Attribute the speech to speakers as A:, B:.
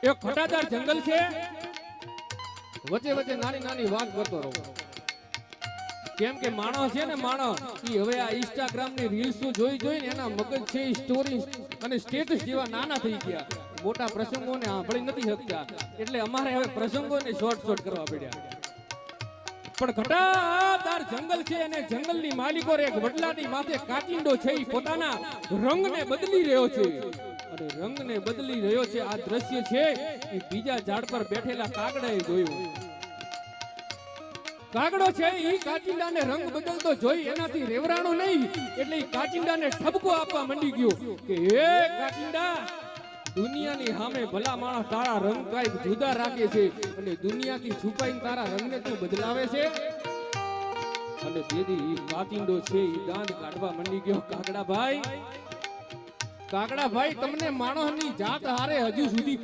A: એક ઘટાદાર જંગલ છે, વચ્ચે વચ્ચે નાની નાની વાત કરતો રહો. કેમ કે માણસ છે ને, માણસ ઈ હવે આ ઇન્સ્ટાગ્રામ ની રીલ્સ જોઈ જોઈને એના મગજ છે સ્ટોરી અને સ્ટેટસ જેવા નાના થઈ ગયા. મોટા પ્રસંગોને સાંભળી નથી શકતા, એટલે અમારે હવે પ્રસંગોને શોર્ટ કરવા પડ્યા. પણ ઘટાદાર જંગલ છે અને જંગલની માલિકો એક વડલાની માથે કાચિંડો છે, ઈ પોતાના રંગને બદલી રહ્યો છે. અને રંગને બદલી રહ્યો છે. આ દ્રશ્ય છે એ બીજા ઝાડ પર બેઠેલા કાગડાએ જોયું. કાગડો છે ઈ કાચિંડાને રંગ બદલતો જોઈ એનાથી રેવરાણો નહીં, એટલે ઈ કાચિંડાને ઠપકો આપવા માંડી ગયો કે હે કાચિંડા, દુનિયાની સામે ભલા માણસ તારા રંગ કાંઈક જુદા રાખે છે અને દુનિયાથી છુપાઈને તારા રંગને તું બદલાવે છે. અને તેથી ઈ કાચિંડો છે ઈ દાંત કાઢવા માંડી ગયો. કાગડા ભાઈ, તમને માણસની જાત હારે હજુ સુધી